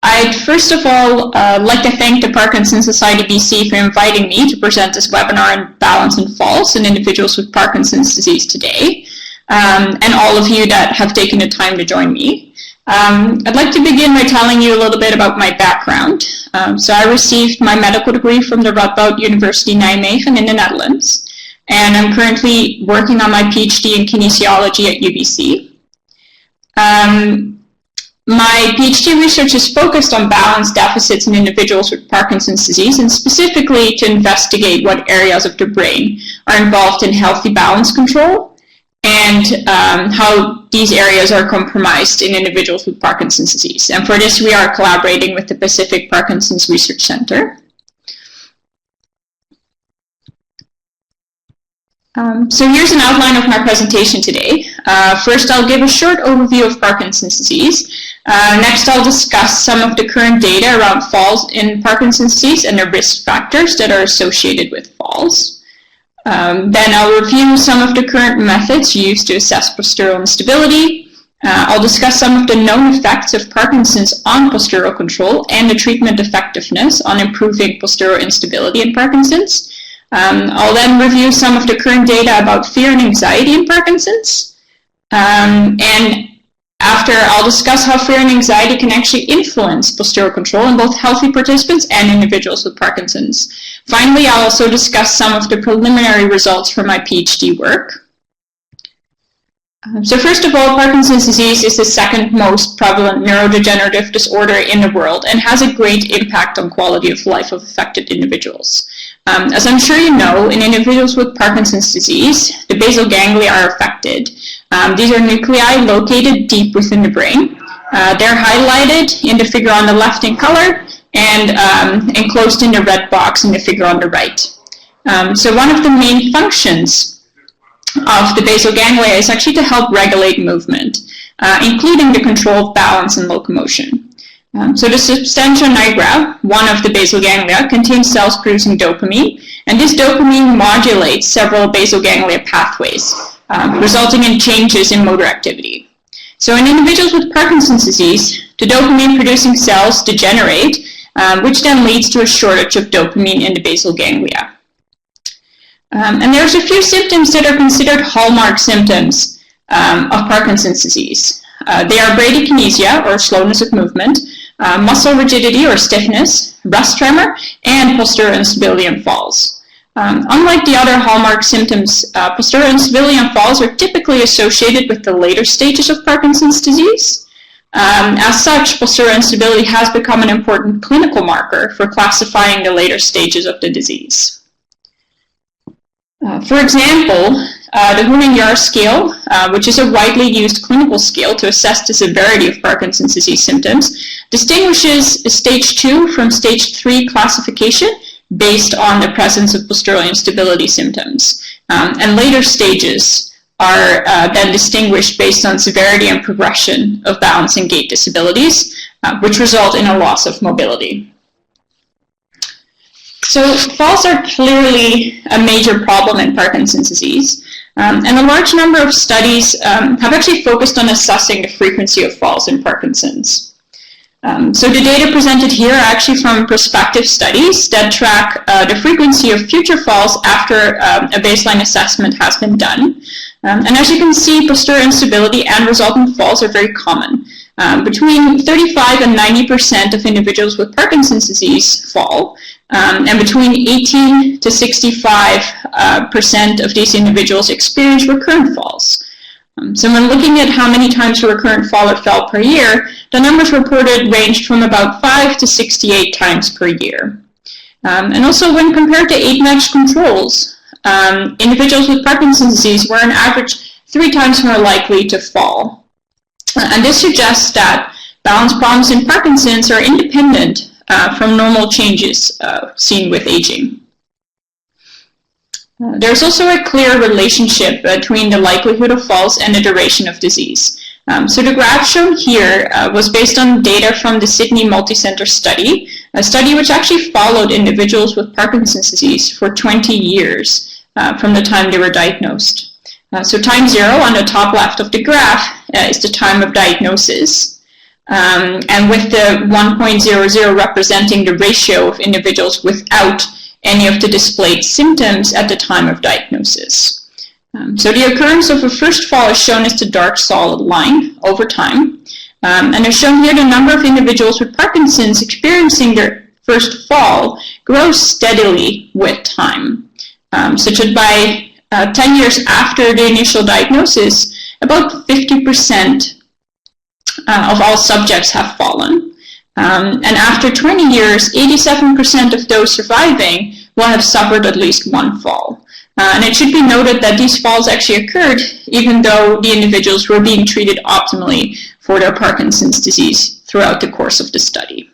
I'd first of all like to thank the Parkinson Society BC for inviting me to present this webinar on balance and falls in individuals with Parkinson's disease today, and all of you that have taken the time to join me. I'd like to begin by telling you a little bit about my background. So I received my medical degree from the Radboud University Nijmegen in the Netherlands, and I'm currently working on my PhD in kinesiology at UBC. My PhD research is focused on balance deficits in individuals with Parkinson's disease, and specifically to investigate what areas of the brain are involved in healthy balance control and how these areas are compromised in individuals with Parkinson's disease. And for this, we are collaborating with the Pacific Parkinson's Research Center. So here's an outline of my presentation today. First, I'll give a short overview of Parkinson's disease. Next, I'll discuss some of the current data around falls in Parkinson's disease and the risk factors that are associated with falls. Then I'll review some of the current methods used to assess postural instability. I'll discuss some of the known effects of Parkinson's on postural control and the treatment effectiveness on improving postural instability in Parkinson's. I'll then review some of the current data about fear and anxiety in Parkinson's. And after, I'll discuss how fear and anxiety can actually influence postural control in both healthy participants and individuals with Parkinson's. Finally, I'll also discuss some of the preliminary results from my PhD work. So first of all, Parkinson's disease is the second most prevalent neurodegenerative disorder in the world and has a great impact on quality of life of affected individuals. As I'm sure you know, in individuals with Parkinson's disease, the basal ganglia are affected. These are nuclei located deep within the brain. They're highlighted in the figure on the left in color and enclosed in the red box in the figure on the right. So one of the main functions of the basal ganglia is actually to help regulate movement, including the control of balance and locomotion. So the substantia nigra, one of the basal ganglia, contains cells producing dopamine, and this dopamine modulates several basal ganglia pathways, resulting in changes in motor activity. So in individuals with Parkinson's disease, the dopamine-producing cells degenerate, which then leads to a shortage of dopamine in the basal ganglia. And there's a few symptoms that are considered hallmark symptoms of Parkinson's disease. They are bradykinesia, or slowness of movement, muscle rigidity or stiffness, rest tremor, and postural instability and falls. Unlike the other hallmark symptoms, postural instability and falls are typically associated with the later stages of Parkinson's disease. As such, postural instability has become an important clinical marker for classifying the later stages of the disease. For example, the Hoehn-Yahr scale, which is a widely used clinical scale to assess the severity of Parkinson's disease symptoms, distinguishes stage 2 from stage 3 classification based on the presence of postural instability symptoms. And later stages are then distinguished based on severity and progression of balance and gait disabilities, which result in a loss of mobility. So falls are clearly a major problem in Parkinson's disease, and a large number of studies have actually focused on assessing the frequency of falls in Parkinson's. So the data presented here are actually from prospective studies that track the frequency of future falls after a baseline assessment has been done. And as you can see, postural instability and resultant falls are very common. Between 35 and 90% of individuals with Parkinson's disease fall, and between 18 to 65% of these individuals experience recurrent falls. So when looking at how many times a recurrent faller fell per year, the numbers reported ranged from about 5 to 68 times per year. And also when compared to age-matched controls, individuals with Parkinson's disease were on average 3 times more likely to fall. And this suggests that balance problems in Parkinson's are independent from normal changes seen with aging. There's also a clear relationship between the likelihood of falls and the duration of disease. So the graph shown here was based on data from the Sydney Multicenter study, a study which actually followed individuals with Parkinson's disease for 20 years from the time they were diagnosed. So time 0 on the top left of the graph is the time of diagnosis. and with the 1.00 representing the ratio of individuals without any of the displayed symptoms at the time of diagnosis. So the occurrence of a first fall is shown as the dark solid line over time. And as shown here, the number of individuals with Parkinson's experiencing their first fall grows steadily with time, such that by 10 years after the initial diagnosis, about 50% of all subjects have fallen. And after 20 years, 87% of those surviving will have suffered at least one fall. And it should be noted that these falls actually occurred even though the individuals were being treated optimally for their Parkinson's disease throughout the course of the study.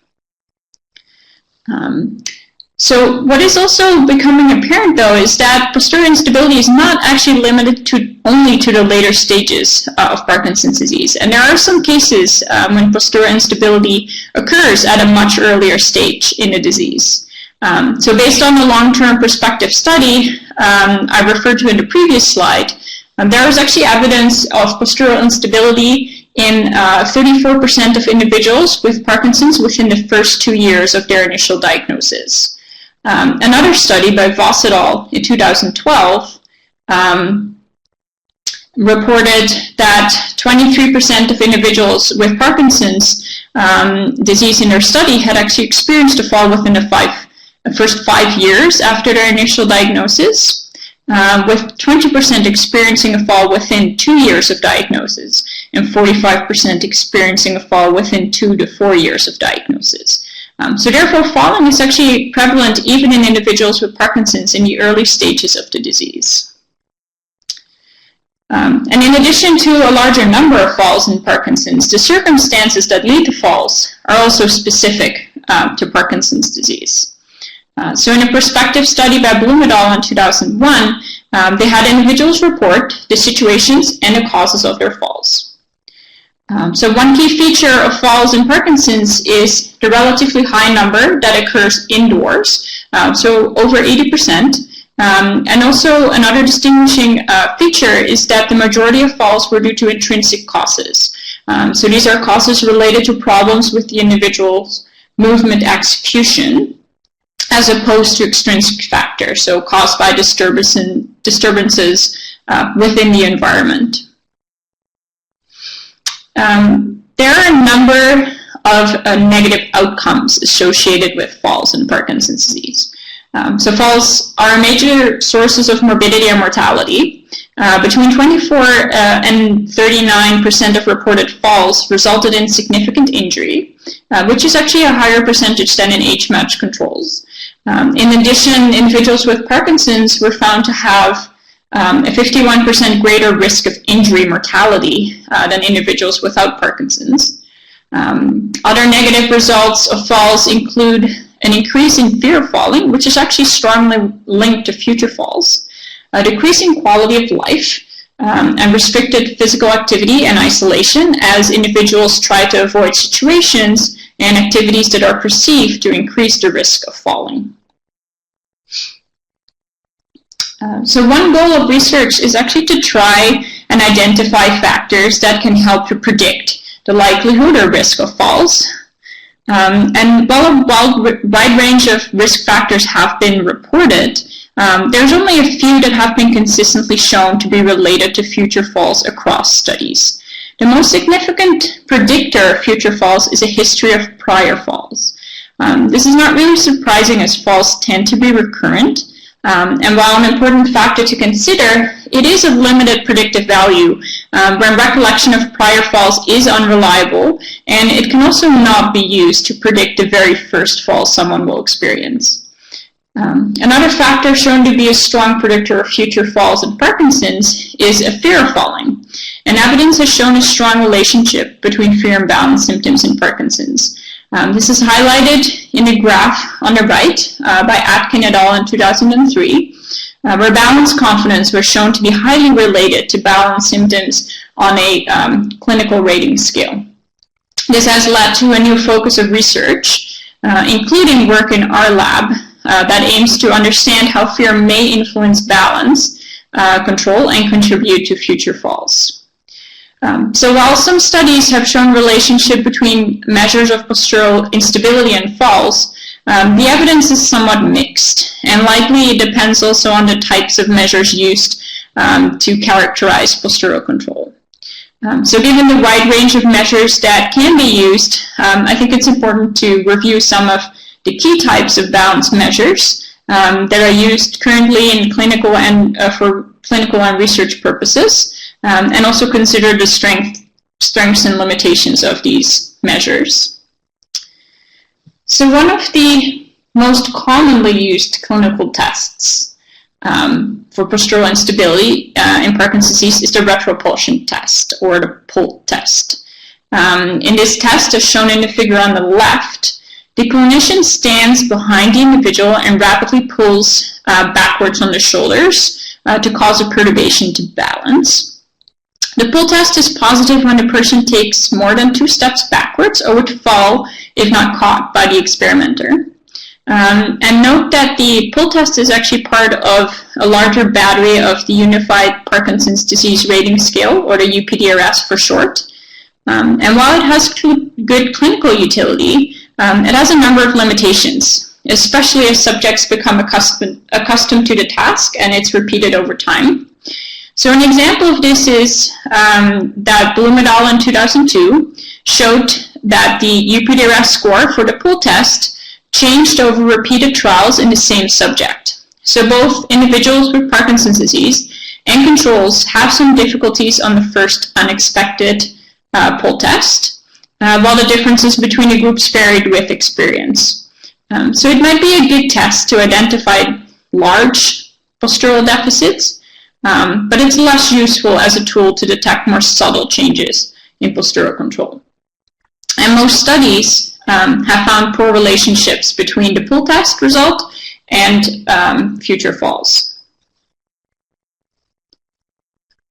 So what is also becoming apparent, though, is that postural instability is not actually limited only to the later stages of Parkinson's disease. And there are some cases when postural instability occurs at a much earlier stage in the disease. So based on the long-term prospective study I referred to in the previous slide, there is actually evidence of postural instability in 34% of individuals with Parkinson's within the first 2 years of their initial diagnosis. Another study by Voss et al. In 2012 reported that 23% of individuals with Parkinson's disease in their study had actually experienced a fall within the first 5 years after their initial diagnosis, with 20% experiencing a fall within 2 years of diagnosis and 45% experiencing a fall within 2 to 4 years of diagnosis. So therefore, falling is actually prevalent even in individuals with Parkinson's in the early stages of the disease. And in addition to a larger number of falls in Parkinson's, the circumstances that lead to falls are also specific to Parkinson's disease. So in a prospective study by Bloom et al. In 2001, they had individuals report the situations and the causes of their falls. So one key feature of falls in Parkinson's is the relatively high number that occurs indoors, so over 80%. And also another distinguishing feature is that the majority of falls were due to intrinsic causes. So these are causes related to problems with the individual's movement execution, as opposed to extrinsic factors, so caused by disturbances within the environment. There are a number of negative outcomes associated with falls in Parkinson's disease. So falls are major sources of morbidity and mortality. Between 24 and 39% of reported falls resulted in significant injury, which is actually a higher percentage than in age-matched controls. In addition, individuals with Parkinson's were found to have a 51% greater risk of injury mortality than individuals without Parkinson's. Other negative results of falls include an increase in fear of falling, which is actually strongly linked to future falls, a decrease in quality of life, and restricted physical activity and isolation as individuals try to avoid situations and activities that are perceived to increase the risk of falling. So one goal of research is actually to try and identify factors that can help to predict the likelihood or risk of falls. And while a wide range of risk factors have been reported, there's only a few that have been consistently shown to be related to future falls across studies. The most significant predictor of future falls is a history of prior falls. This is not really surprising as falls tend to be recurrent. And while an important factor to consider, it is of limited predictive value when recollection of prior falls is unreliable, and it can also not be used to predict the very first fall someone will experience. Another factor shown to be a strong predictor of future falls in Parkinson's is a fear of falling, and evidence has shown a strong relationship between fear and balance symptoms in Parkinson's. This is highlighted in the graph on the right by Atkins et al. In 2003, where balance confidence was shown to be highly related to balance symptoms on a clinical rating scale. This has led to a new focus of research, including work in our lab that aims to understand how fear may influence balance control and contribute to future falls. So while some studies have shown relationship between measures of postural instability and falls, the evidence is somewhat mixed, and likely it depends also on the types of measures used to characterize postural control. So given the wide range of measures that can be used, I think it's important to review some of the key types of balance measures that are used currently in clinical and for clinical and research purposes, and also consider the strengths and limitations of these measures. So one of the most commonly used clinical tests for postural instability in Parkinson's disease is the retropulsion test, or the PUL test. In this test, as shown in the figure on the left, the clinician stands behind the individual and rapidly pulls backwards on the shoulders to cause a perturbation to balance. The PUL test is positive when the person takes more than 2 steps backwards or would fall if not caught by the experimenter. And note that the PUL test is actually part of a larger battery of the Unified Parkinson's Disease Rating Scale, or the UPDRS for short. And while it has good clinical utility, it has a number of limitations, especially as subjects become accustomed to the task and it's repeated over time. So an example of this is that Bloom et al. In 2002 showed that the UPDRS score for the PUL test changed over repeated trials in the same subject. So both individuals with Parkinson's disease and controls have some difficulties on the first unexpected PUL test, while the differences between the groups varied with experience. So it might be a good test to identify large postural deficits, but it's less useful as a tool to detect more subtle changes in postural control. And most studies have found poor relationships between the PUL test result and future falls.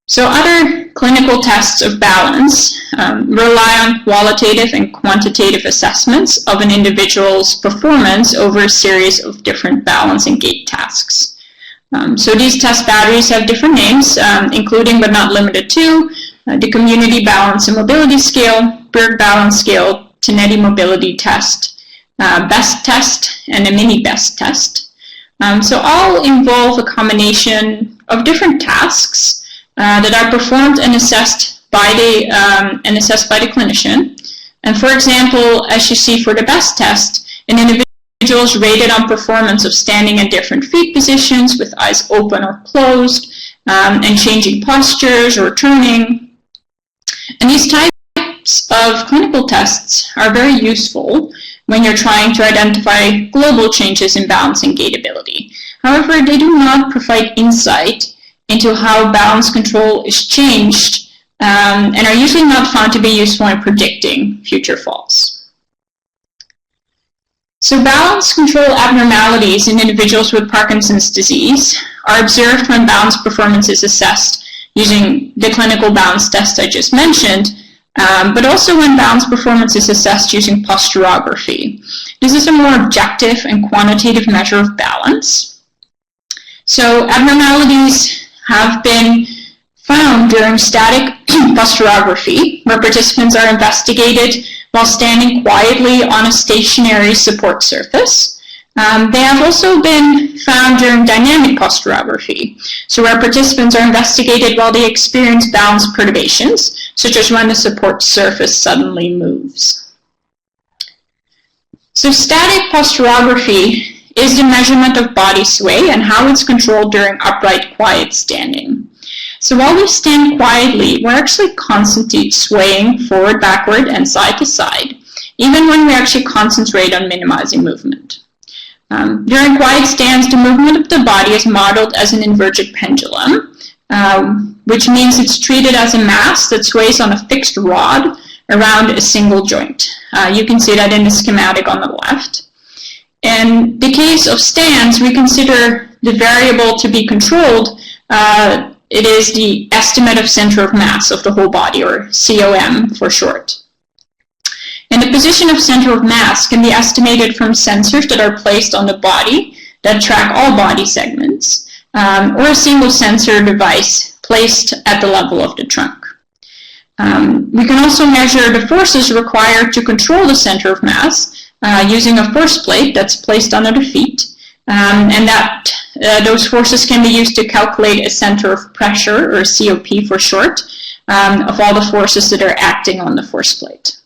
So other clinical tests of balance rely on qualitative and quantitative assessments of an individual's performance over a series of different balance and gait tasks. So these test batteries have different names, including but not limited to the Community Balance and Mobility Scale, Berg Balance Scale, Tinetti Mobility Test, BEST Test, and a Mini BEST Test. So all involve a combination of different tasks that are performed and assessed by the clinician. And for example, as you see for the BEST test, an individual is rated on performance of standing in different feet positions with eyes open or closed, and changing postures or turning. And these types of clinical tests are very useful when you're trying to identify global changes in balance and gait ability. However, they do not provide insight into how balance control is changed, and are usually not found to be useful in predicting future falls. So balance control abnormalities in individuals with Parkinson's disease are observed when balance performance is assessed using the clinical balance test I just mentioned, but also when balance performance is assessed using posturography. This is a more objective and quantitative measure of balance. So abnormalities have been found during static posturography, where participants are investigated while standing quietly on a stationary support surface. They have also been found during dynamic posturography, so where participants are investigated while they experience balance perturbations, such as when the support surface suddenly moves. So static posturography is the measurement of body sway and how it's controlled during upright, quiet standing. So while we stand quietly, we're actually constantly swaying forward, backward, and side to side, even when we actually concentrate on minimizing movement. During quiet stands, the movement of the body is modeled as an inverted pendulum, which means it's treated as a mass that sways on a fixed rod around a single joint. You can see that in the schematic on the left. In the case of stands, we consider the variable to be controlled. It is the estimate of center of mass of the whole body, or COM for short. And the position of center of mass can be estimated from sensors that are placed on the body that track all body segments, or a single sensor device placed at the level of the trunk. We can also measure the forces required to control the center of mass using a force plate that's placed under the feet. And that those forces can be used to calculate a center of pressure, or COP for short, of all the forces that are acting on the force plate.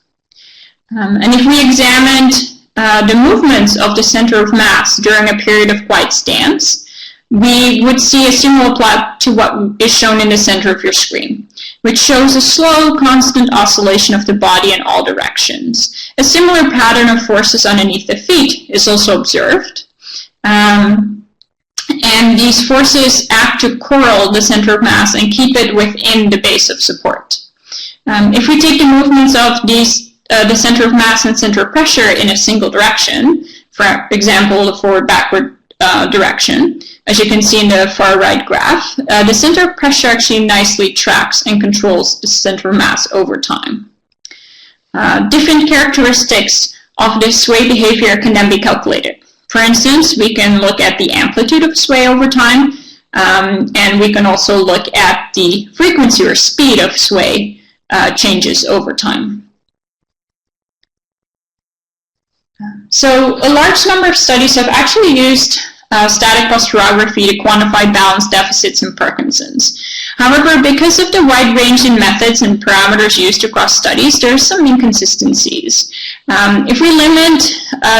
And if we examined the movements of the center of mass during a period of quiet stance, we would see a similar plot to what is shown in the center of your screen, which shows a slow, constant oscillation of the body in all directions. A similar pattern of forces underneath the feet is also observed. And these forces act to coil the center of mass and keep it within the base of support. If we take the movements of these, the center of mass and center of pressure in a single direction, for example, the forward-backward direction, as you can see in the far right graph, the center of pressure actually nicely tracks and controls the center of mass over time. Different characteristics of the sway behavior can then be calculated. For instance, we can look at the amplitude of sway over time, and we can also look at the frequency or speed of sway changes over time. So a large number of studies have actually used static posturography to quantify balance deficits in Parkinson's. However, because of the wide range in methods and parameters used across studies, there are some inconsistencies. If we limit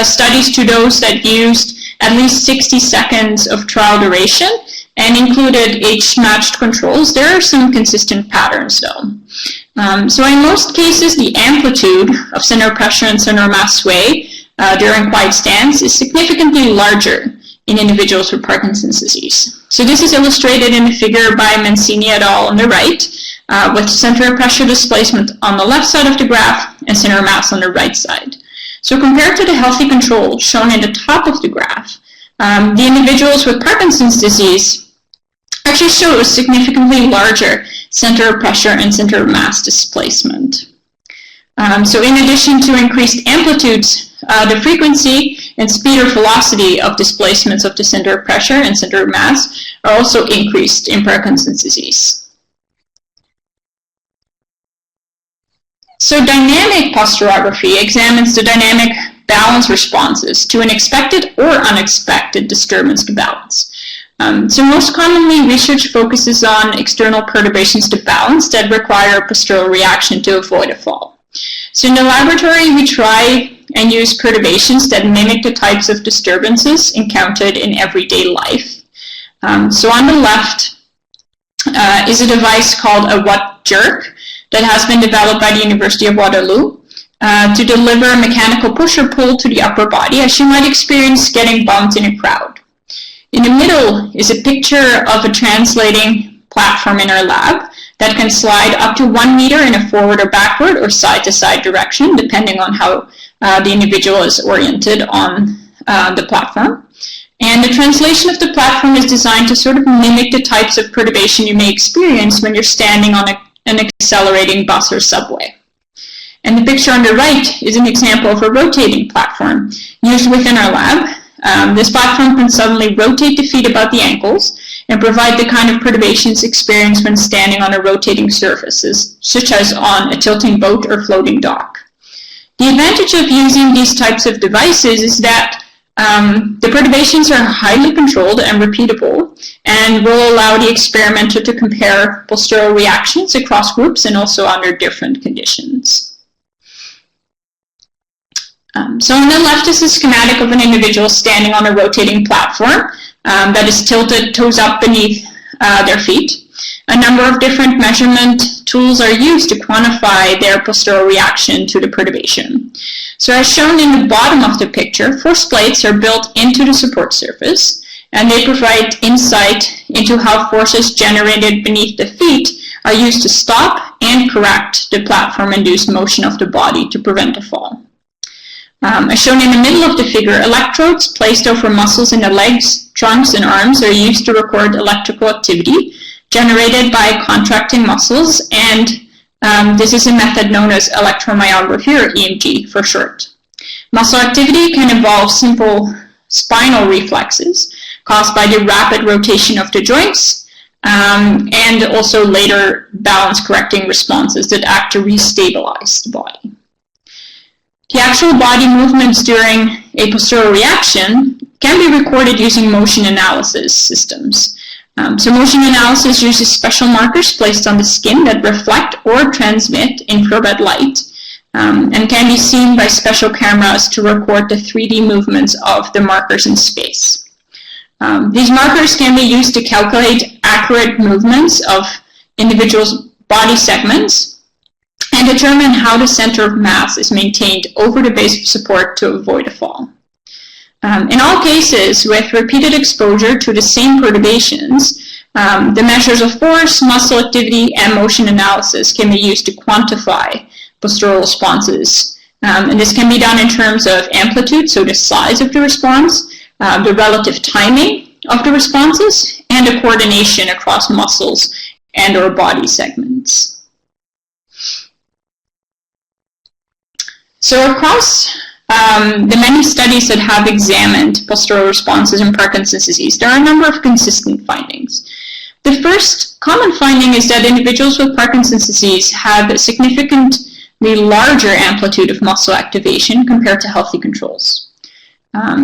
studies to those that used at least 60 seconds of trial duration and included age-matched controls, there are some consistent patterns though. So in most cases, the amplitude of center of pressure and center of mass sway during quiet stance is significantly larger in individuals with Parkinson's disease. So this is illustrated in the figure by Mancini et al. On the right, with center of pressure displacement on the left side of the graph and center of mass on the right side. So compared to the healthy control shown in the top of the graph, the individuals with Parkinson's disease actually show a significantly larger center of pressure and center of mass displacement. So in addition to increased amplitudes, the frequency and speed or velocity of displacements of the center of pressure and center of mass are also increased in Parkinson's disease. So dynamic posturography examines the dynamic balance responses to an expected or unexpected disturbance to balance. So most commonly, research focuses on external perturbations to balance that require a postural reaction to avoid a fall. So in the laboratory, we try and use perturbations that mimic the types of disturbances encountered in everyday life. So on the left is a device called a Watt jerk that has been developed by the University of Waterloo to deliver a mechanical push or pull to the upper body, as you might experience getting bumped in a crowd. In the middle is a picture of a translating platform in our lab that can slide up to 1 meter in a forward or backward or side-to-side direction, depending on how the individual is oriented on the platform. And the translation of the platform is designed to sort of mimic the types of perturbation you may experience when you're standing on an accelerating bus or subway. And the picture on the right is an example of a rotating platform used within our lab. This platform can suddenly rotate the feet about the ankles and provide the kind of perturbations experienced when standing on a rotating surfaces, such as on a tilting boat or floating dock. The advantage of using these types of devices is that the perturbations are highly controlled and repeatable and will allow the experimenter to compare postural reactions across groups and also under different conditions. So on the left is a schematic of an individual standing on a rotating platform that is tilted toes up beneath their feet. A number of different measurement tools are used to quantify their postural reaction to the perturbation. So as shown in the bottom of the picture, force plates are built into the support surface, and they provide insight into how forces generated beneath the feet are used to stop and correct the platform-induced motion of the body to prevent a fall. As shown in the middle of the figure, electrodes placed over muscles in the legs, trunks, and arms are used to record electrical activity generated by contracting muscles, and this is a method known as electromyography, or EMG for short. Muscle activity can involve simple spinal reflexes caused by the rapid rotation of the joints, and also later balance-correcting responses that act to restabilize the body. The actual body movements during a postural reaction can be recorded using motion analysis systems. So motion analysis uses special markers placed on the skin that reflect or transmit infrared light, and can be seen by special cameras to record the 3D movements of the markers in space. These markers can be used to calculate accurate movements of individuals' body segments and determine how the center of mass is maintained over the base of support to avoid a fall. In all cases, with repeated exposure to the same perturbations, the measures of force, muscle activity, and motion analysis can be used to quantify postural responses. And this can be done in terms of amplitude, so the size of the response, the relative timing of the responses, and the coordination across muscles and or body segments. So across the many studies that have examined postural responses in Parkinson's disease, there are a number of consistent findings. The first common finding is that individuals with Parkinson's disease have a significantly larger amplitude of muscle activation compared to healthy controls.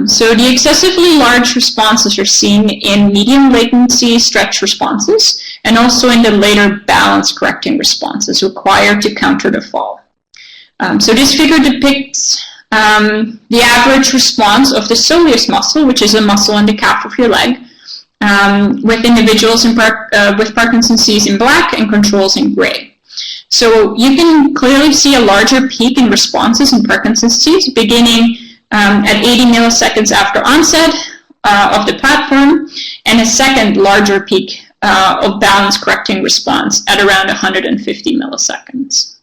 So the excessively large responses are seen in medium latency stretch responses and also in the later balance correcting responses required to counter the fall. So this figure depicts the average response of the soleus muscle, which is a muscle in the calf of your leg, with individuals with Parkinson's disease in black and controls in gray. So you can clearly see a larger peak in responses in Parkinson's disease beginning at 80 milliseconds after onset of the platform, and a second larger peak of balance correcting response at around 150 milliseconds.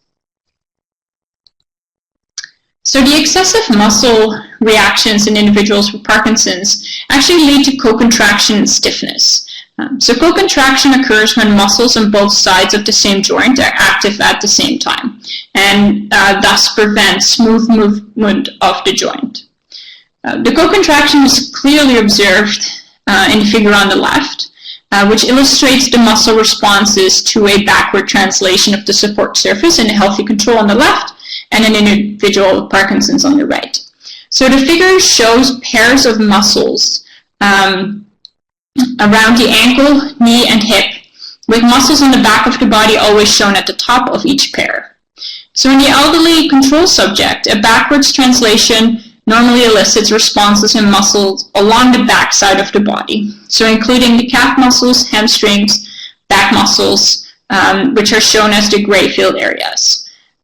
So the excessive muscle reactions in individuals with Parkinson's actually lead to co-contraction and stiffness. So co-contraction occurs when muscles on both sides of the same joint are active at the same time, and thus prevents smooth movement of the joint. The co-contraction is clearly observed in the figure on the left, which illustrates the muscle responses to a backward translation of the support surface in a healthy control on the left, and an individual with Parkinson's on the right. So the figure shows pairs of muscles around the ankle, knee, and hip, with muscles on the back of the body always shown at the top of each pair. So in the elderly control subject, a backwards translation normally elicits responses in muscles along the back side of the body, so including the calf muscles, hamstrings, back muscles, which are shown as the gray filled areas.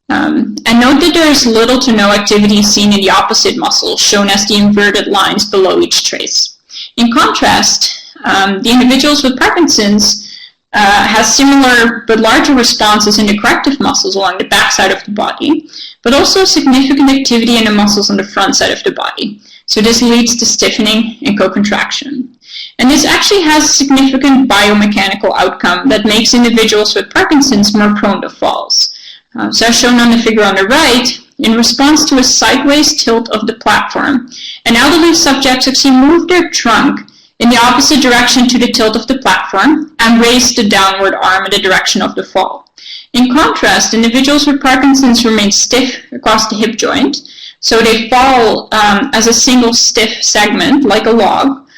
And note that there is little to no activity seen in the opposite muscles, shown as the inverted lines below each trace. In contrast, the individuals with Parkinson's have similar but larger responses in the corrective muscles along the back side of the body, but also significant activity in the muscles on the front side of the body. So this leads to stiffening and co-contraction. And this actually has a significant biomechanical outcome that makes individuals with Parkinson's more prone to falls. So as shown on the figure on the right, in response to a sideways tilt of the platform, an elderly subject actually moved their trunk in the opposite direction to the tilt of the platform and raised the downward arm in the direction of the fall. In contrast, individuals with Parkinson's remain stiff across the hip joint, so they fall as a single stiff segment, like a log,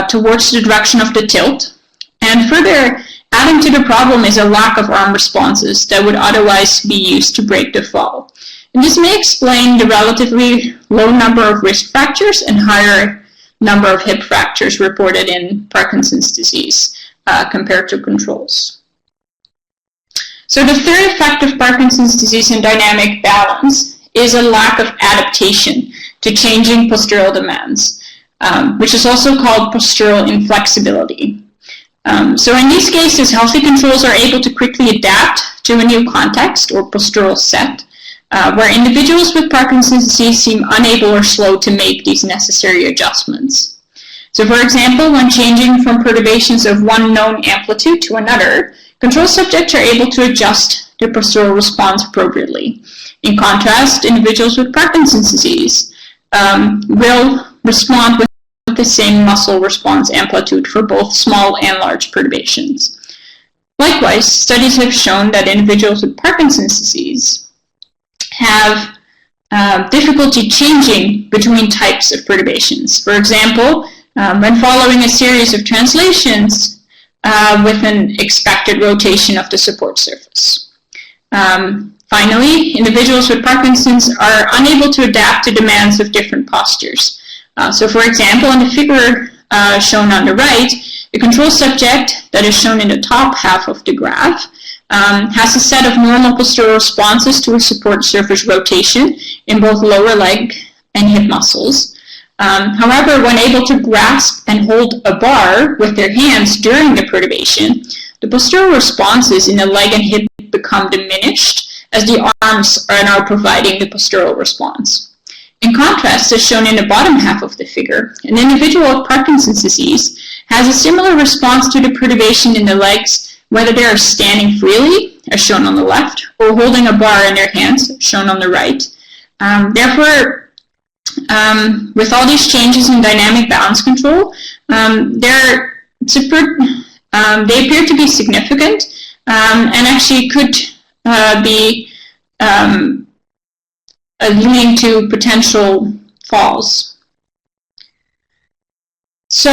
towards the direction of the tilt. And further, adding to the problem is a lack of arm responses that would otherwise be used to break the fall. And this may explain the relatively low number of wrist fractures and higher number of hip fractures reported in Parkinson's disease compared to controls. So the third effect of Parkinson's disease in dynamic balance is a lack of adaptation to changing postural demands, which is also called postural inflexibility. So in these cases, healthy controls are able to quickly adapt to a new context or postural set, where individuals with Parkinson's disease seem unable or slow to make these necessary adjustments. So for example, when changing from perturbations of one known amplitude to another, control subjects are able to adjust their postural response appropriately. In contrast, individuals with Parkinson's disease will respond with the same muscle response amplitude for both small and large perturbations. Likewise, studies have shown that individuals with Parkinson's disease have difficulty changing between types of perturbations. For example, when following a series of translations with an expected rotation of the support surface. Finally, individuals with Parkinson's are unable to adapt to demands of different postures. So for example, in the figure shown on the right, the control subject that is shown in the top half of the graph has a set of normal postural responses to a support surface rotation in both lower leg and hip muscles. However, when able to grasp and hold a bar with their hands during the perturbation, the postural responses in the leg and hip become diminished as the arms are now providing the postural response. In contrast, as shown in the bottom half of the figure, an individual with Parkinson's disease has a similar response to the perturbation in the legs, whether they are standing freely, as shown on the left, or holding a bar in their hands, shown on the right. Therefore, with all these changes in dynamic balance control, they appear to be significant and actually could be leading to potential falls. So,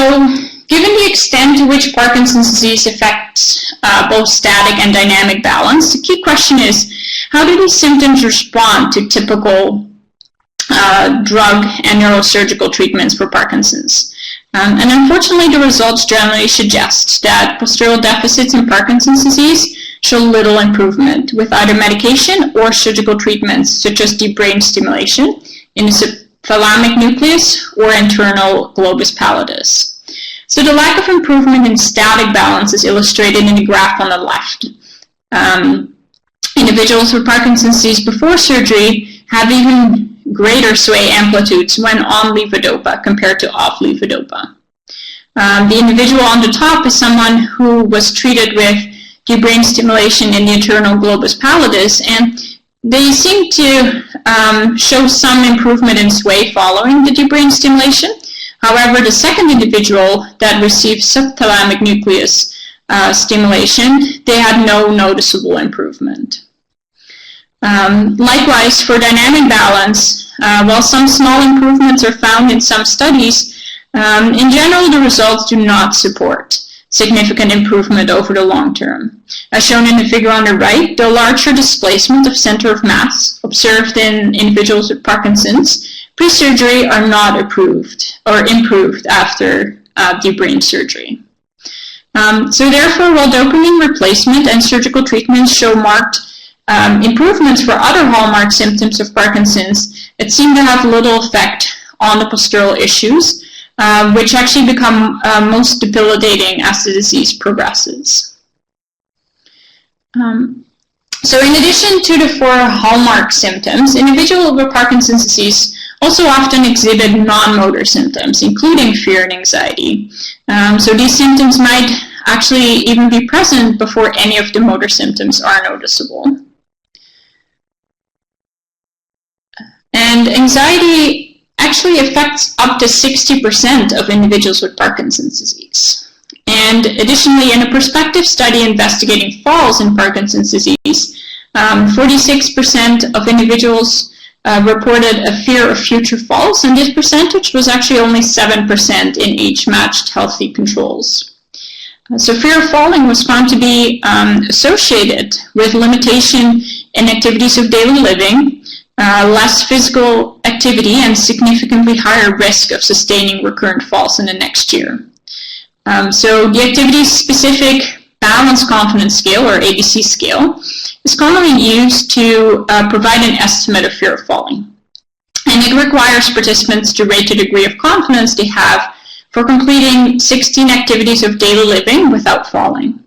given the extent to which Parkinson's disease affects both static and dynamic balance, the key question is, how do these symptoms respond to typical drug and neurosurgical treatments for Parkinson's? And unfortunately, the results generally suggest that postural deficits in Parkinson's disease show little improvement with either medication or surgical treatments such as deep brain stimulation in the subthalamic nucleus or internal globus pallidus. So the lack of improvement in static balance is illustrated in the graph on the left. Individuals with Parkinson's disease before surgery have even greater sway amplitudes when on levodopa compared to off levodopa. The individual on the top is someone who was treated with deep brain stimulation in the internal globus pallidus, and they seem to show some improvement in sway following the deep brain stimulation. However, the second individual that received subthalamic nucleus stimulation, they had no noticeable improvement. Likewise, for dynamic balance, while some small improvements are found in some studies, in general the results do not support significant improvement over the long term. As shown in the figure on the right, the larger displacement of center of mass observed in individuals with Parkinson's pre-surgery are not improved after deep brain surgery. So therefore, while dopamine replacement and surgical treatments show marked improvements for other hallmark symptoms of Parkinson's, it seemed to have little effect on the postural issues, which actually become most debilitating as the disease progresses. So in addition to the 4 hallmark symptoms, individuals with Parkinson's disease also often exhibit non-motor symptoms, including fear and anxiety. So these symptoms might actually even be present before any of the motor symptoms are noticeable. And anxiety actually affects up to 60% of individuals with Parkinson's disease. And additionally, in a prospective study investigating falls in Parkinson's disease, 46% of individuals reported a fear of future falls, and this percentage was actually only 7% in age-matched healthy controls. So fear of falling was found to be associated with limitation in activities of daily living, less physical activity, and significantly higher risk of sustaining recurrent falls in the next year. So the activity-specific Balance Confidence Scale, or ABC scale, is commonly used to provide an estimate of fear of falling. And it requires participants to rate the degree of confidence they have for completing 16 activities of daily living without falling.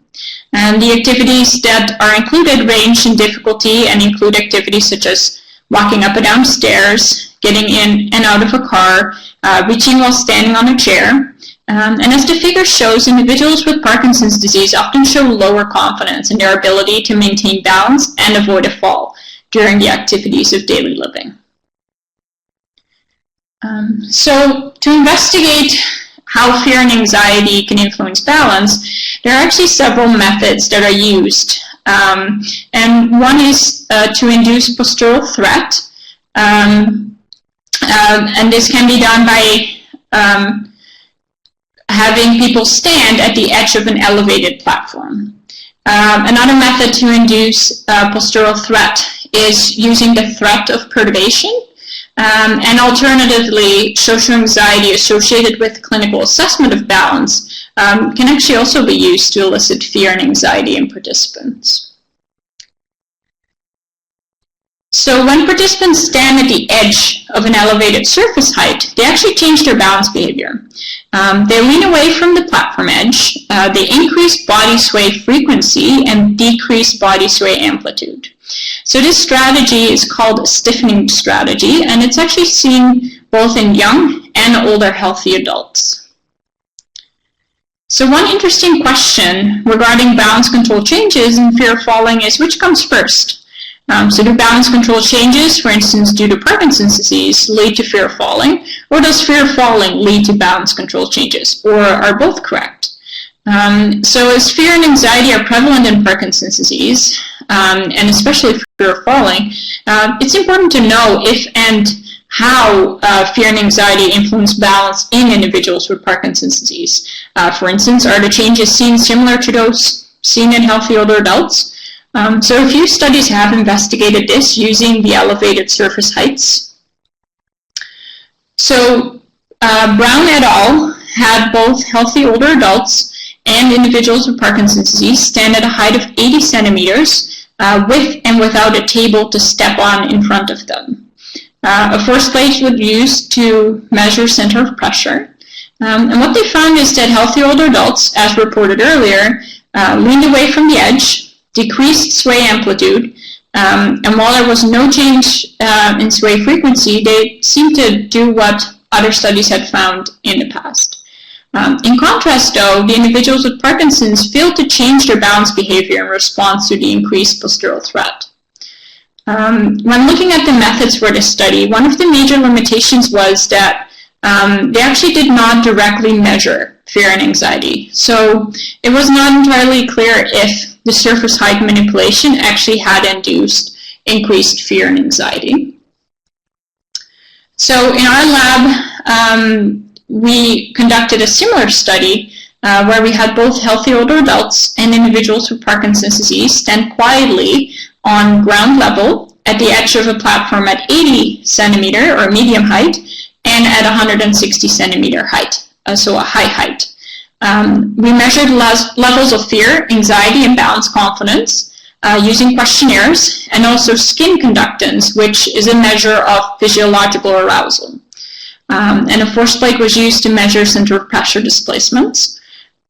And the activities that are included range in difficulty and include activities such as walking up and down stairs, getting in and out of a car, reaching while standing on a chair. And as the figure shows, individuals with Parkinson's disease often show lower confidence in their ability to maintain balance and avoid a fall during the activities of daily living. So to investigate how fear and anxiety can influence balance, There are actually several methods that are used. And one is to induce postural threat. And this can be done by having people stand at the edge of an elevated platform. Another method to induce postural threat is using the threat of perturbation. And alternatively, social anxiety associated with clinical assessment of balance can actually also be used to elicit fear and anxiety in participants. So when participants stand at the edge of an elevated surface height, they actually change their balance behavior. They lean away from the platform edge, they increase body sway frequency and decrease body sway amplitude. So this strategy is called a stiffening strategy, and it's actually seen both in young and older healthy adults. So one interesting question regarding balance control changes in fear of falling is which comes first? So do balance control changes, for instance, due to Parkinson's disease, lead to fear of falling, or does fear of falling lead to balance control changes, or are both correct? So as fear and anxiety are prevalent in Parkinson's disease, and especially fear of falling, it's important to know if and how fear and anxiety influence balance in individuals with Parkinson's disease. For instance, are the changes seen similar to those seen in healthy older adults? So a few studies have investigated this using the elevated surface heights. So Brown et al. Had both healthy older adults and individuals with Parkinson's disease stand at a height of 80 centimeters with and without a table to step on in front of them. A force plate was used to measure center of pressure. And what they found is that healthy older adults, as reported earlier, leaned away from the edge, decreased sway amplitude, and while there was no change in sway frequency, they seemed to do what other studies had found in the past. In contrast, though, the individuals with Parkinson's failed to change their balance behavior in response to the increased postural threat. When looking at the methods for this study, one of the major limitations was that they actually did not directly measure fear and anxiety. So it was not entirely clear if the surface height manipulation actually had induced increased fear and anxiety. So in our lab, we conducted a similar study where we had both healthy older adults and individuals with Parkinson's disease stand quietly on ground level at the edge of a platform at 80 centimeter or medium height and at 160 centimeter height, so a high height. We measured levels of fear, anxiety, and balance confidence using questionnaires and also skin conductance, which is a measure of physiological arousal. And a force plate was used to measure center of pressure displacements.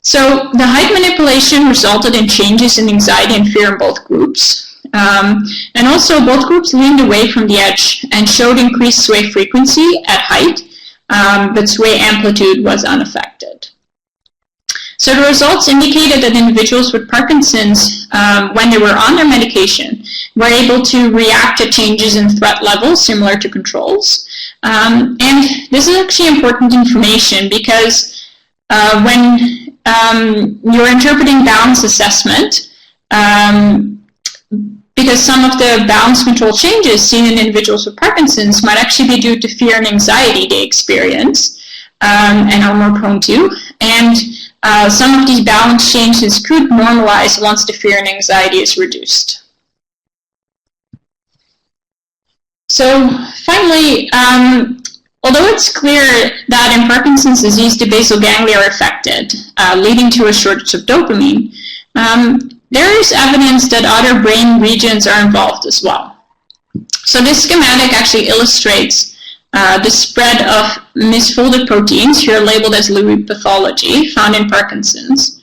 So the height manipulation resulted in changes in anxiety and fear in both groups. And also both groups leaned away from the edge and showed increased sway frequency at height, but sway amplitude was unaffected. So the results indicated that individuals with Parkinson's, when they were on their medication, were able to react to changes in threat levels similar to controls. And this is actually important information because when you're interpreting balance assessment, because some of the balance control changes seen in individuals with Parkinson's might actually be due to fear and anxiety they experience and are more prone to. And some of these balance changes could normalize once the fear and anxiety is reduced. So finally, although it's clear that in Parkinson's disease the basal ganglia are affected, leading to a shortage of dopamine, there is evidence that other brain regions are involved as well. So this schematic actually illustrates the spread of misfolded proteins, here labeled as Lewy pathology, found in Parkinson's.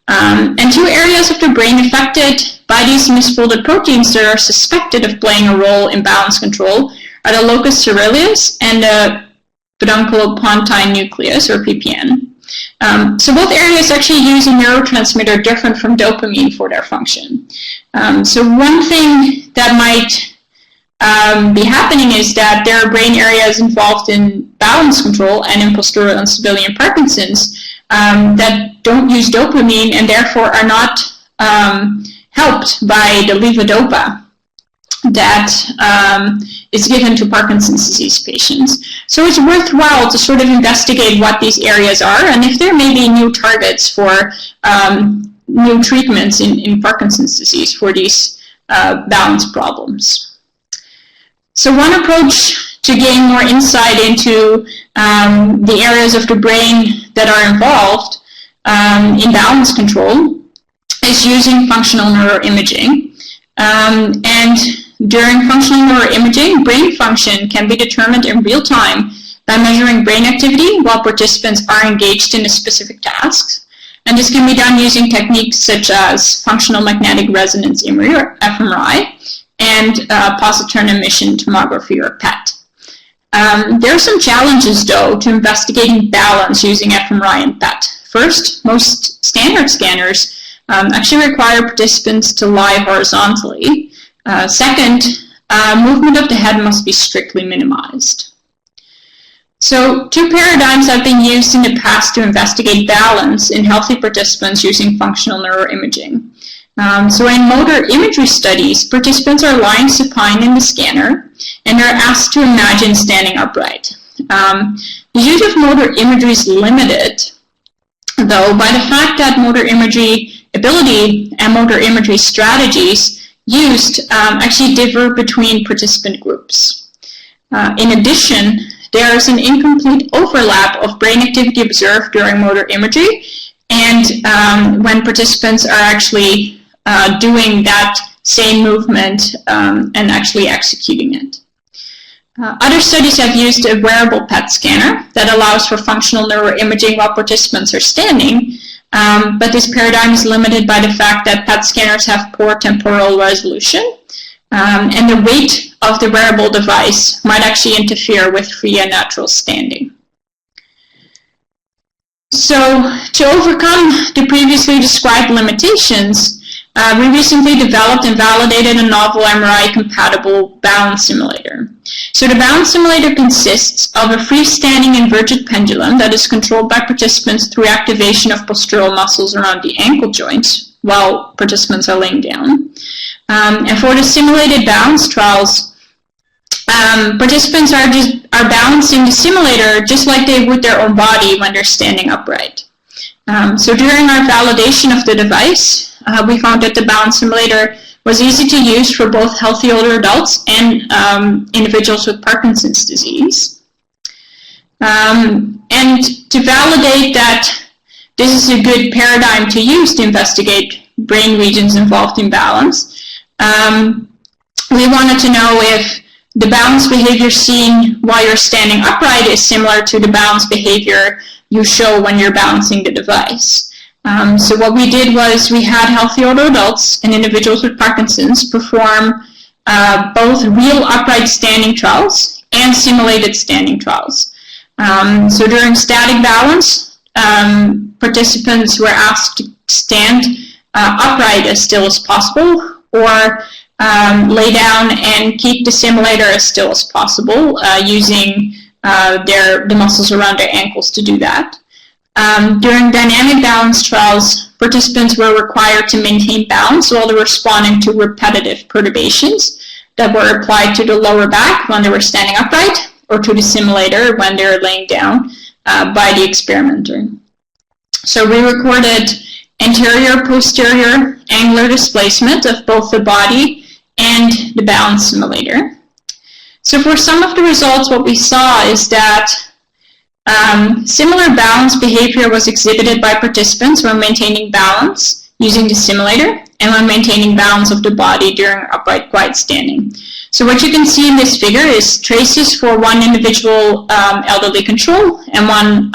And two areas of the brain affected by these misfolded proteins that are suspected of playing a role in balance control are the locus coeruleus and the pedunculopontine nucleus, or PPN. So both areas actually use a neurotransmitter different from dopamine for their function. So one thing that might be happening is that there are brain areas involved in balance control and in postural instability in Parkinson's that don't use dopamine and therefore are not helped by the levodopa that is given to Parkinson's disease patients. So it's worthwhile to sort of investigate what these areas are and if there may be new targets for new treatments in Parkinson's disease for these balance problems. So one approach to gain more insight into the areas of the brain that are involved in balance control is using functional neuroimaging. And during functional neuroimaging, brain function can be determined in real time by measuring brain activity while participants are engaged in a specific task. And this can be done using techniques such as functional magnetic resonance imaging, or fMRI, and positron emission tomography, or PET. There are some challenges, though, to investigating balance using fMRI and PET. First, most standard scanners actually require participants to lie horizontally. Second, movement of the head must be strictly minimized. So two paradigms have been used in the past to investigate balance in healthy participants using functional neuroimaging. So in motor imagery studies, participants are lying supine in the scanner and they're asked to imagine standing upright. The use of motor imagery is limited, though, by the fact that motor imagery ability and motor imagery strategies used actually differ between participant groups. In addition, there is an incomplete overlap of brain activity observed during motor imagery and when participants are actually doing that same movement and actually executing it. Other studies have used a wearable PET scanner that allows for functional neuroimaging while participants are standing, but this paradigm is limited by the fact that PET scanners have poor temporal resolution, and the weight of the wearable device might actually interfere with free and natural standing. So, to overcome the previously described limitations, we recently developed and validated a novel MRI-compatible balance simulator. So the balance simulator consists of a freestanding inverted pendulum that is controlled by participants through activation of postural muscles around the ankle joints while participants are laying down. And for the simulated balance trials, participants are balancing the simulator just like they would their own body when they're standing upright. So during our validation of the device, we found that the balance simulator was easy to use for both healthy older adults and individuals with Parkinson's disease. And to validate that this is a good paradigm to use to investigate brain regions involved in balance, we wanted to know if the balance behavior seen while you're standing upright is similar to the balance behavior you show when you're balancing the device. So what we did was we had healthy older adults and individuals with Parkinson's perform both real upright standing trials and simulated standing trials. So during static balance, participants were asked to stand upright as still as possible, or lay down and keep the simulator as still as possible using the muscles around their ankles to do that. During dynamic balance trials, participants were required to maintain balance while they were responding to repetitive perturbations that were applied to the lower back when they were standing upright, or to the simulator when they were laying down by the experimenter. So we recorded anterior, posterior, angular displacement of both the body and the balance simulator. So for some of the results, what we saw is that similar balance behavior was exhibited by participants when maintaining balance using the simulator and when maintaining balance of the body during upright quiet standing. So what you can see in this figure is traces for one individual elderly control and one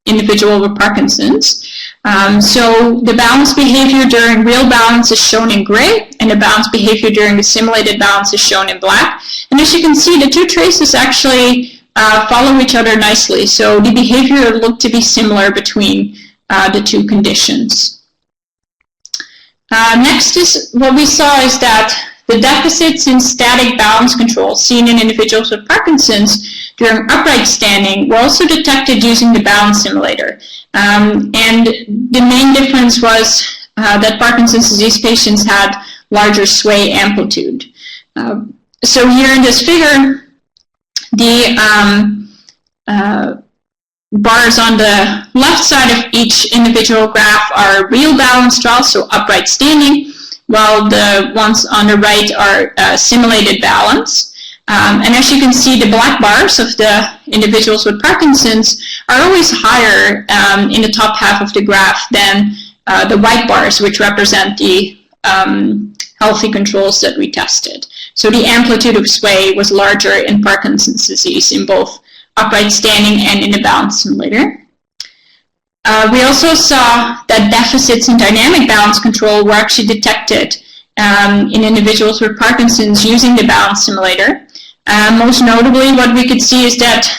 individual with Parkinson's. So the balance behavior during real balance is shown in gray, and the balance behavior during the simulated balance is shown in black. And as you can see, the two traces actually follow each other nicely. So the behavior looked to be similar between the two conditions. Next is what we saw is that the deficits in static balance control seen in individuals with Parkinson's during upright standing were also detected using the balance simulator. And the main difference was that Parkinson's disease patients had larger sway amplitude. So here in this figure, the bars on the left side of each individual graph are real balance trials, so upright standing, while the ones on the right are simulated balance. And as you can see, the black bars of the individuals with Parkinson's are always higher in the top half of the graph than the white bars, which represent the healthy controls that we tested. So the amplitude of sway was larger in Parkinson's disease in both upright standing and in the balance simulator. We also saw that deficits in dynamic balance control were actually detected in individuals with Parkinson's using the balance simulator. Most notably, what we could see is that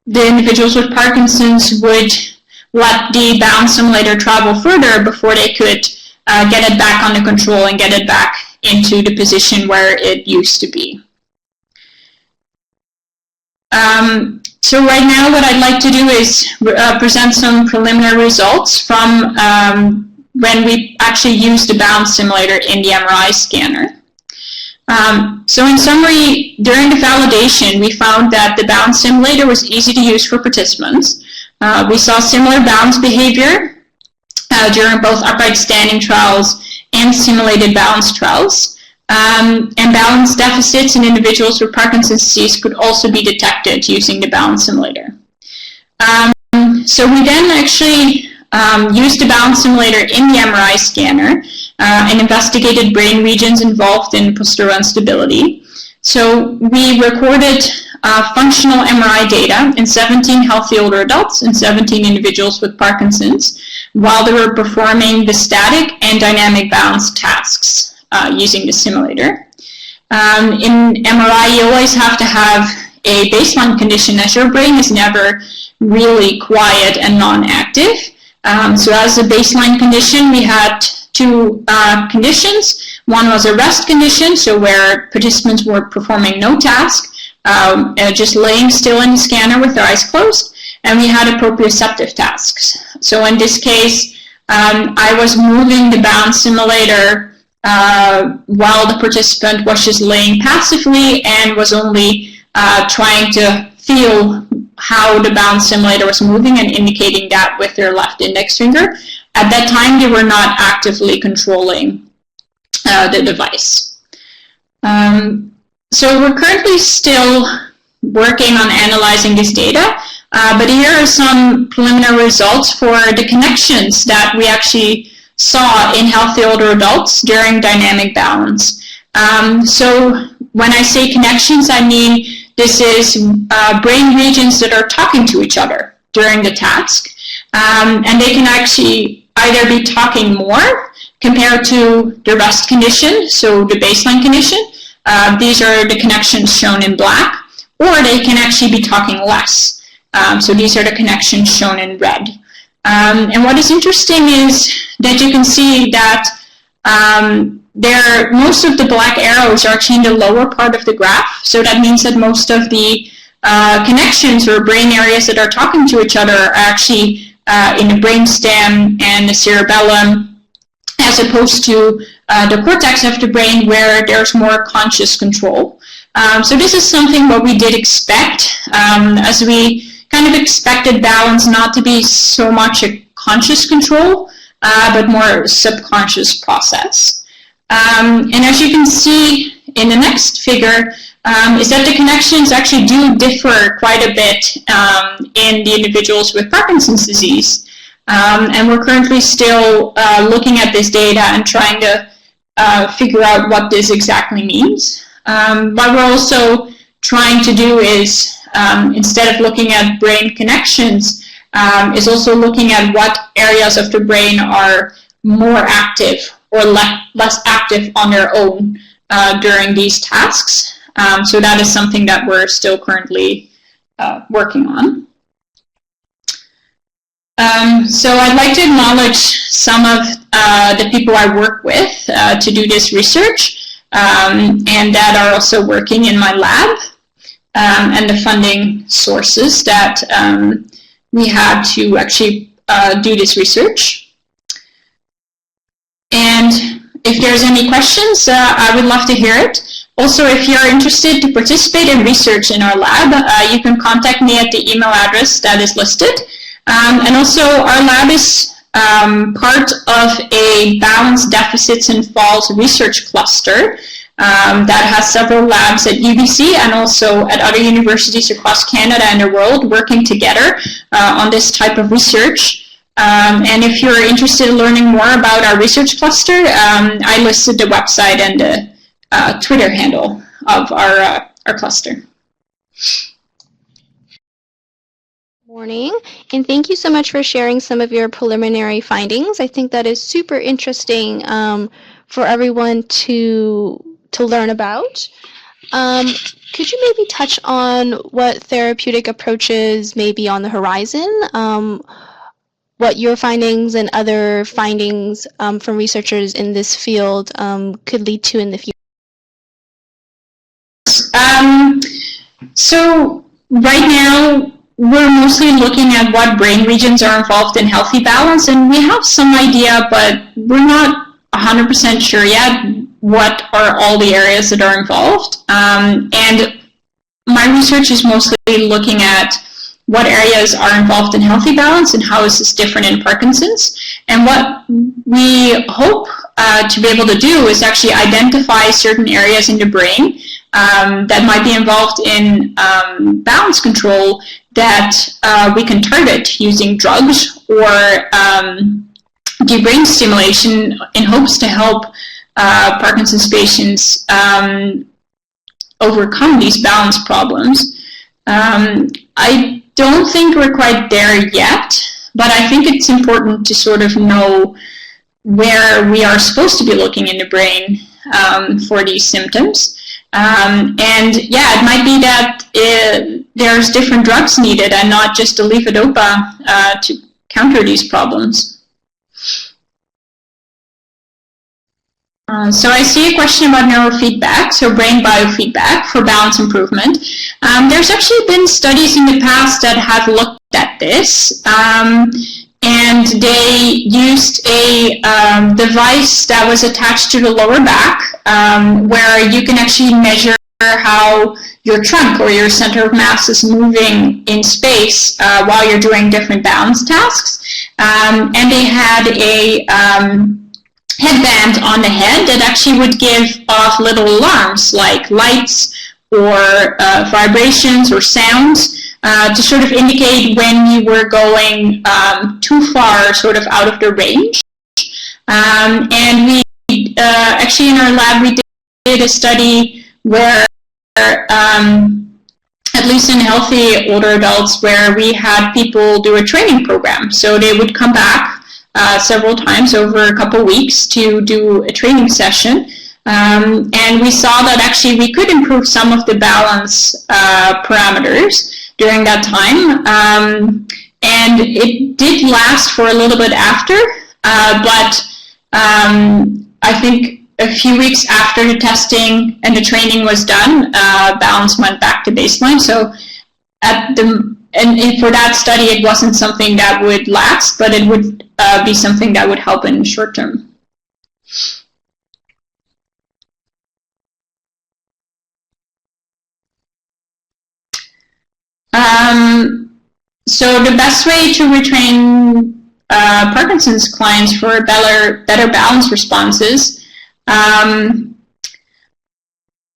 the individuals with Parkinson's would let the balance simulator travel further before they could get it back under control and get it back into the position where it used to be. So right now what I'd like to do is present some preliminary results from when we actually used the balance simulator in the MRI scanner. So in summary, during the validation, we found that the balance simulator was easy to use for participants. We saw similar balance behavior during both upright standing trials and simulated balance trials. And balance deficits in individuals with Parkinson's disease could also be detected using the balance simulator. So we then actually used the balance simulator in the MRI scanner and investigated brain regions involved in postural instability. So we recorded functional MRI data in 17 healthy older adults and 17 individuals with Parkinson's while they were performing the static and dynamic balance tasks using the simulator. In MRI, you always have to have a baseline condition as your brain is never really quiet and non-active. So as a baseline condition, we had two conditions. One was a rest condition, so where participants were performing no task, just laying still in the scanner with their eyes closed, and we had proprioceptive tasks. So in this case, I was moving the balance simulator while the participant was just laying passively and was only trying to feel how the balance simulator was moving and indicating that with their left index finger. At that time, they were not actively controlling the device. So we're currently still working on analyzing this data, but here are some preliminary results for the connections that we actually saw in healthy older adults during dynamic balance. So when I say connections, I mean this is brain regions that are talking to each other during the task. And they can actually either be talking more compared to the rest condition, so the baseline condition. These are the connections shown in black, or they can actually be talking less. So these are the connections shown in red. And what is interesting is that you can see that most of the black arrows are actually in the lower part of the graph. So that means that most of the connections or brain areas that are talking to each other are actually in the brainstem and the cerebellum, as opposed to the cortex of the brain where there's more conscious control. So this is something what we did expect, as we kind of expected balance not to be so much a conscious control, but more subconscious process. And as you can see in the next figure, is that the connections actually do differ quite a bit in the individuals with Parkinson's disease. And we're currently still looking at this data and trying to figure out what this exactly means. What we're also trying to do is, instead of looking at brain connections, is also looking at what areas of the brain are more active or less active on their own during these tasks. So that is something that we're still currently working on. So I'd like to acknowledge some of the people I work with to do this research and that are also working in my lab. and the funding sources that we had to actually do this research. And if there's any questions, I would love to hear it. Also, if you're interested to participate in research in our lab, you can contact me at the email address that is listed. And also, our lab is part of a balance, deficits, and falls research cluster that has several labs at UBC and also at other universities across Canada and the world working together on this type of research. And if you're interested in learning more about our research cluster, I listed the website and the Twitter handle of our cluster. Morning, and thank you so much for sharing some of your preliminary findings. I think that is super interesting for everyone to learn about. Could you maybe touch on what therapeutic approaches may be on the horizon? What your findings and other findings from researchers in this field could lead to in the future? So right now, we're mostly looking at what brain regions are involved in healthy balance, and we have some idea, but we're not 100% sure yet what are all the areas that are involved. And my research is mostly looking at what areas are involved in healthy balance and how is this different in Parkinson's. And what we hope to be able to do is actually identify certain areas in the brain that might be involved in balance control that we can target using drugs or do brain stimulation in hopes to help Parkinson's patients overcome these balance problems. I don't think we're quite there yet, but I think it's important to sort of know where we are supposed to be looking in the brain for these symptoms. And yeah, it might be that there's different drugs needed and not just a levodopa to counter these problems. So I see a question about neurofeedback, so brain biofeedback for balance improvement. There's actually been studies in the past that have looked at this, and they used a device that was attached to the lower back, where you can actually measure how your trunk or your center of mass is moving in space while you're doing different balance tasks. And they had a headband on the head that actually would give off little alarms like lights or vibrations or sounds to sort of indicate when you were going too far sort of out of the range. And we actually in our lab we did a study where at least in healthy older adults where we had people do a training program. So they would come back several times over a couple weeks to do a training session. And we saw that actually we could improve some of the balance parameters during that time. And it did last for a little bit after, but I think a few weeks after the testing and the training was done, balance went back to baseline. So and for that study, it wasn't something that would last, but it would be something that would help in the short term. So the best way to retrain Parkinson's clients for better balance responses, I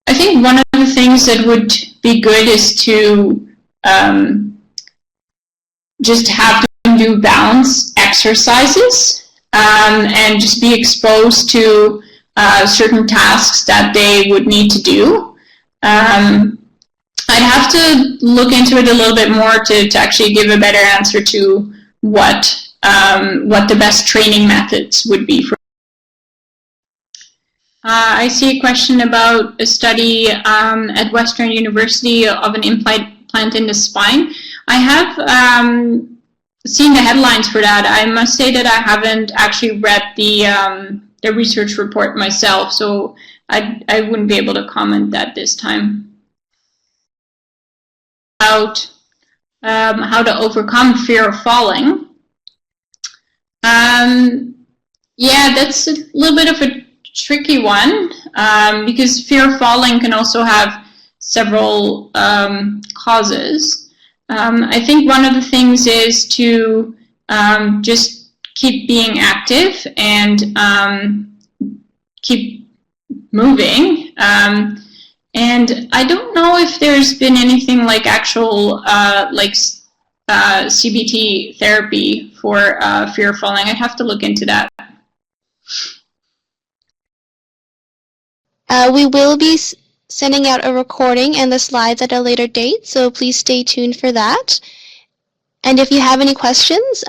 think one of the things that would be good is to just have them do balance exercises and just be exposed to certain tasks that they would need to do. I'd have to look into it a little bit more to actually give a better answer to what the best training methods would be for. I see a question about a study at Western University of an implant in the spine. I have seen the headlines for that. I must say that I haven't actually read the research report myself, so I wouldn't be able to comment at this time. about how to overcome fear of falling. Yeah, that's a little bit of a tricky one, because fear of falling can also have several causes. I think one of the things is to just keep being active and keep moving. And I don't know if there's been anything like actual CBT therapy for fear of falling. I'd have to look into that. We will be sending out a recording and the slides at a later date, so please stay tuned for that. And if you have any questions,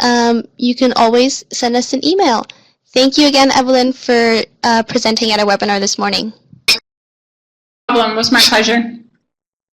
you can always send us an email. Thank you again, Eveline, for presenting at our webinar this morning. No problem. It was my pleasure.